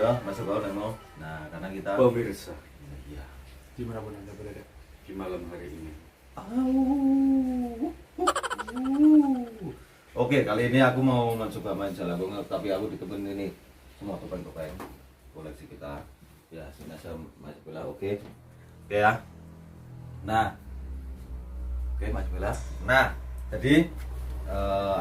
ya Mas Joko Nemo. Nah karena kita pemirsa iya dimanapun anda berada di malam hari ini. Oke, kali ini aku mau mencoba main Jalanggong, tapi aku ditemenin ini semua topeng-topeng koleksi kita. Ya, sini saya masih bela. Oke ya. Nah, oke Mas Bela. Nah, jadi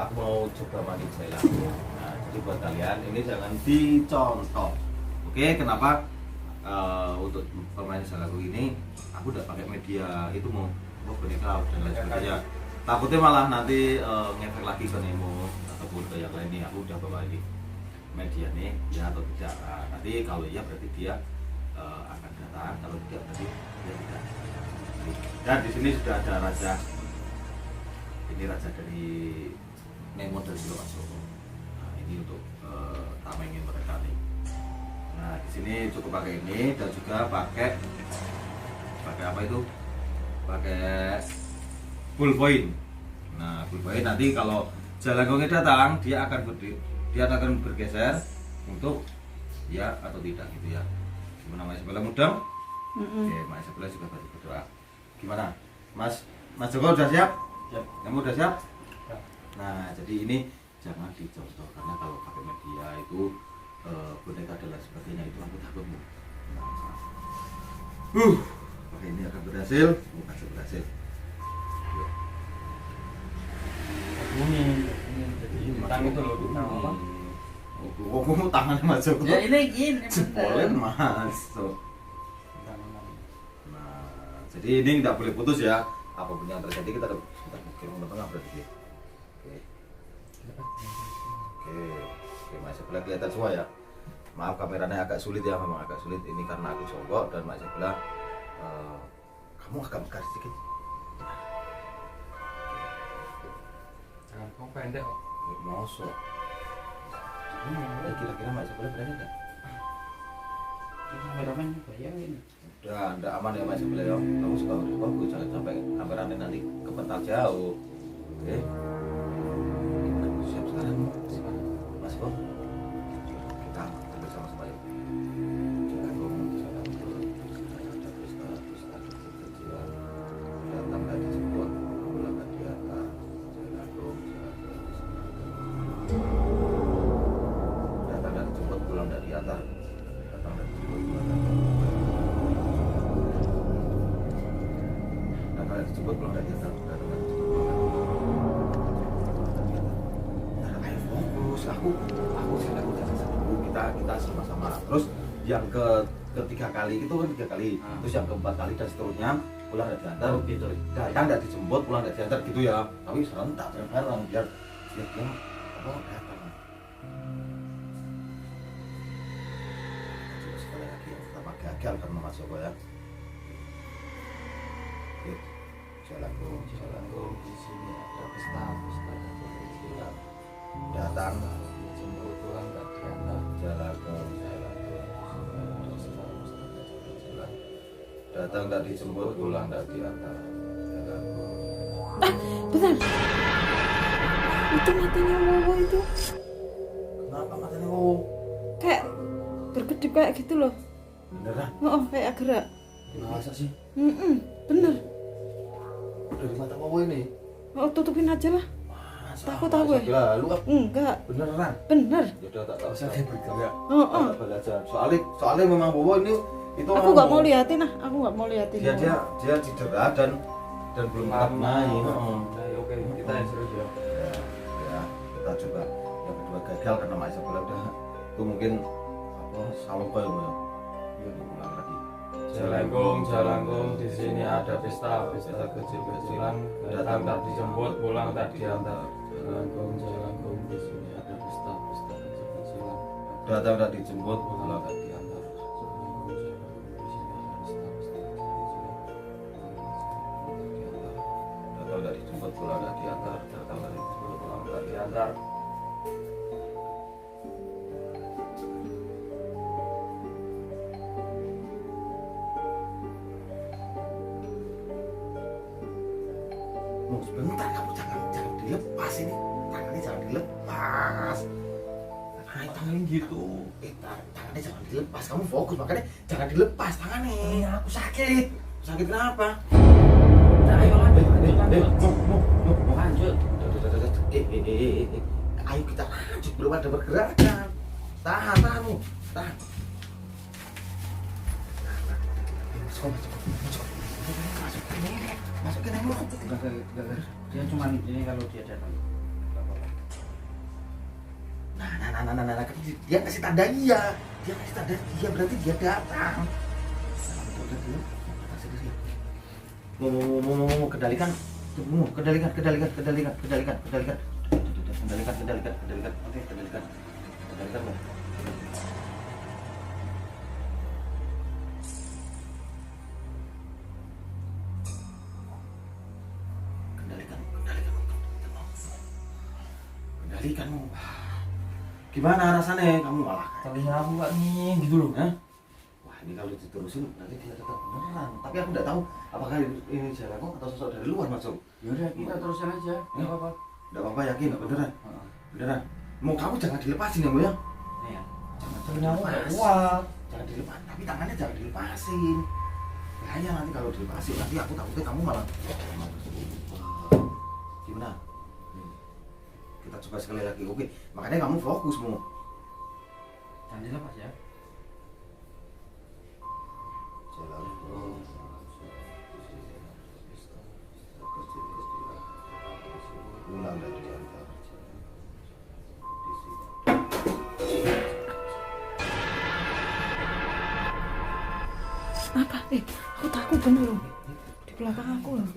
aku mau coba main Jalanggong. Nah, jadi buat kalian ini jangan dicontoh. Oke, kenapa? Untuk permainan Jalanggong ini aku udah pakai media itu mau boneka dan lain sebagainya. Takutnya malah nanti ngefek lagi ke Nemo ataupun ke yang lain nih. Aku udah bawa ini media nih ya atau tidak. Nah, nanti kalau iya berarti dia akan datang, kalau tidak berarti dia tidak. Dan di sini sudah ada raja. Ini raja dari Nemo dari Mas Joko. Nah, ini untuk tamengin mereka nih. Nah, di sini cukup pakai ini dan juga pakai apa itu? Pakai full point. Nah, full point nanti kalau Jalanggongnya datang, dia akan bergeser untuk ya atau tidak gitu ya. Gimana Mas sebelah mudeng? Oke, Mas sebelah juga berdoa. Gimana? Mas Joko udah siap? Siap. Kamu udah siap? Ya. Nah, jadi ini jangan dicontoh karena kalau pakai media itu boneka dan lain sebagainya itu aku takut. Pakai ini akan berhasil, pasti berhasil. Ini tang itu loh, tang apa? Oh, tangannya Mas Joko. Ya ini Jebolin Mas. So. Nah, jadi ini tidak boleh putus ya. Apapun yang terjadi kita kirim ke tengah berarti. Oke, Mas sebelah kelihatan semua ya. Maaf kameranya agak sulit ya, memang agak sulit ini karena aku jongkok dan Mas sebelah kamu agak besar sedikit. Jangan kau pendek kok. Mosok. Kira-kira Mas sebelah berani enggak? kameramen bayangin. Udah, enggak aman ya Mas sebelah ya. Kamu suka bagus, jangan sampai kameranya nanti kepental jauh. Oke. Gimana? Siap sekarang? Mas Bob. Kita bersama-sama yuk. Datang dari sebut, pulang dari atas. Datang dari jemput pulang dari antar. Datang dari jemput pulang dari datang dari jemput pulang dari antar. Datang dari jemput pulang dari antar. Ayo fokus, aku jangan satu. Kita sama-sama. Terus yang ketiga kali itu kan 3 kali. Terus yang keempat kali dan seterusnya pulang dari antar. Gitu. Datang dari jemput pulang dari antar gitu ya. Tapi serentak bareng biar dia apa datang. Coba sekali lagi yang pertama gagal karena Mas Joko ya. Oke. Jalanggong Di sini ada pesta kecil. datang Jemput pulang tak diantar. Jalanggong datang tak dijemput pulang tak diantar. Jalanggong. Benar. Itu matanya Wowo itu Kenapa matanya wow? kayak berkedip kayak gitu loh. Beneran? Oh, kayak gerak. Masa sih? Bener. Dari mata wow ini? Oh, tutupin aja lah. Masa? Takut aku ya? Lalu Enggak, beneran? bener. Ya udah tak tahu. Saya bergerak. Oh. Belajar. Soalnya memang wow ini itu Aku nggak mau liatin ah, aku nggak mau liatin. dia cedera dan belum dapat main. Oke, kita yang serius ya. Ya, kita coba. Yang kedua gagal karena Mas sebelah udah itu mungkin apa saloko ya. Ya ulang lagi. Jalanggong, di sini ada pesta kecil-kecilan. Datang tak dijemput, pulang tak diantar. Jalanggong, di sini ada pesta kecil-kecilan. Datang tak dijemput pulang tak diantar. Datang tak dijemput pulang tak diantar. Datang tak dijemput pulang tak diantar. Mau sebentar kamu jangan dilepas ini. Tangannya jangan dilepas. Tangannya gitu. Tangannya jangan dilepas, kamu fokus, makanya jangan dilepas tangannya. Aku sakit. Sakit kenapa? Nah, ayo lanjut. Mau Lanjut. Ayo kita lanjut, belum ada pergerakan. Tahanmu, tahan. Masukin aja. Enggak. Dia cuma ini kalau dia datang. Nah, dia kasih tanda iya. Dia kasih tanda iya, berarti dia datang. Mau kendalikan. Kendalikan. Oke, kendalikan. Kendalikan lo. Kendalikan lo. Gimana rasanya kamu malah Telinga aku nggak nih gitu loh. Hah? Wah, ini kalau diterusin nanti dia tetap beneran. Tapi aku nggak tahu apakah ini jalan kok atau sosok dari luar masuk. Yaudah kita terusin aja. Nggak apa-apa. Nggak apa-apa, yakin beneran. Beneran. Mau kamu jangan dilepasin ya, Bu ya. Nih ya. Telinga aku nggak kuat. Jangan dilepas, tapi tangannya jangan dilepasin. Bahaya nanti kalau dilepasin, nanti aku takutnya kamu malah gimana? Kita coba sekali lagi, oke. Makanya kamu fokus mau. Jangan dilepas ya. Ulang dari diantar. Apa? Aku takut bener loh. Di belakang aku loh.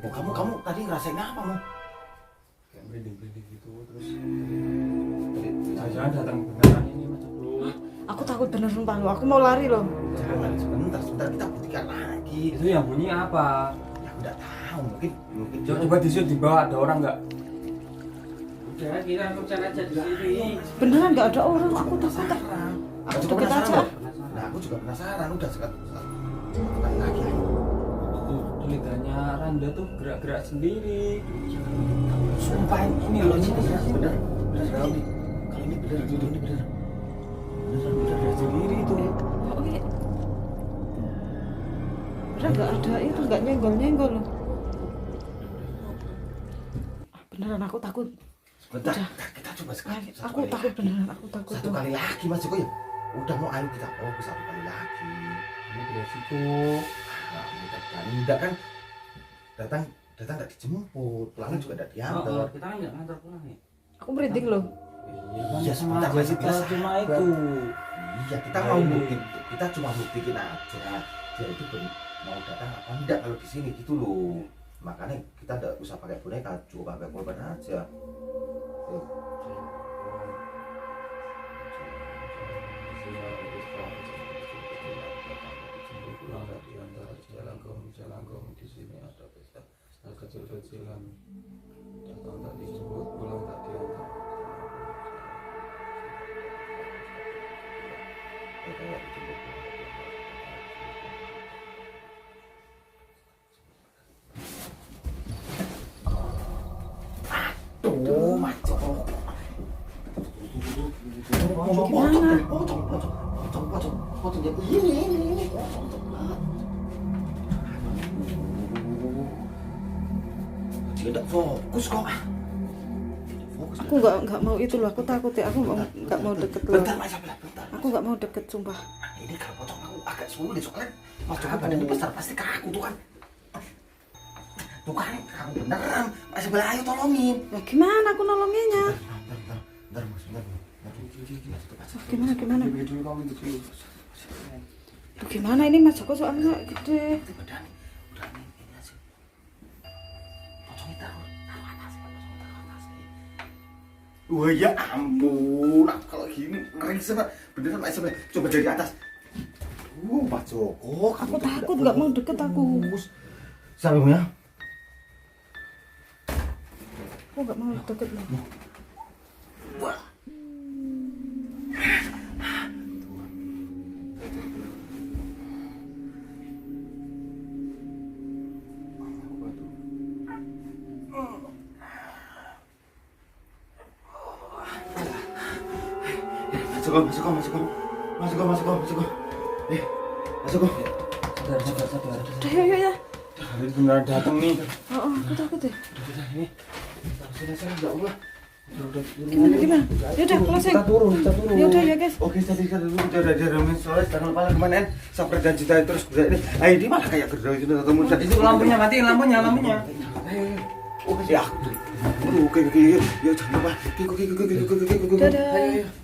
Oh, kamu tadi ngerasain apa, Mo? Kayak merinding gitu terus. Jangan datang beneran ini Mas Bro. Aku takut bener sumpah loh. Aku mau lari loh. Jangan, sebentar kita buktikan lagi. Itu yang bunyi apa? Ya aku nggak tahu, mungkin Coba di di bawah ada orang nggak? Udah kita lakukan aja di sini. Beneran nggak ada orang. Aku takut. Aku juga deket aja. penasaran. Nah, aku juga penasaran. Udah satu kali lagi. Ayo. Tulidanya Randa tuh gerak-gerak sendiri. Sumpah ini loh, ini bener. Kalau ini bener. Gerak sendiri tuh. Oke. Bener nggak ada itu, nggak nyenggol loh. Beneran aku takut. Bentar, Udah. kita coba sekali. Aku takut beneran. Aku takut. Satu kali lagi, Mas Joko ya. Udah mau ayo kita fokus satu kali lagi. Ini beresiko. Nah, enggak kan datang enggak dijemput, pulang juga enggak diantar. Kita kan nggak ngantar pulang nih. Aku merinding loh. Iya, sebentar aja masih kita bisa. cuma itu. Iya, kita mau buktiin, kita cuma buktiin aja dia itu mau datang apa enggak kalau di sini gitu loh. Makanya kita enggak usah pakai boneka, cukup pakai korban aja. Jalan di sini ada pesta kecil-kecilan. Datang tak dijemput, pulang tak diantar. Tuh, macam. Potong. Ini. Dia tidak fokus kok. Fokus. Aku nggak mau itu loh. Aku takut ya. Aku nggak mau deket loh. Bentar, Mas, bentar. Aku nggak mau deket sumpah. Ini kalau potong aku agak sulit soalnya Mas Joko badannya besar pasti kaku tuh kan. Tuh kan, kamu beneran. Mas Sebelah ayo tolongin. Ya gimana aku nolonginnya? Bentar, Mas, bentar. Gimana? Dulu kamu gitu. Tuh gimana ini Mas Joko soalnya gede. Udah nih ini aja. Potongnya taruh atas. Wah ya ampun, aku kalau gini ngeri sama beneran Mas Sebelah. Coba dari atas. Mas Joko, Aku takut nggak mau deket aku. Sampai ya. Aku nggak mau deket loh. Wah. Masuk Om. Masuk Om. Sabar. Udah yuk ya. Hari beneran datang nih. Oh, takut deh. Ini. Sini enggak Allah. Gimana? Ya udah closing. Kita turun. Ya udah ya guys. Oke, tadi kan dulu udah diramein soalnya sekarang malah kemana sampai dan cita terus udah ini. Ayo di malah kayak gerda itu ketemu. Itu lampunya matiin lampunya. Oke ya. Oke. Ya jangan lupa. Oke. Dadah.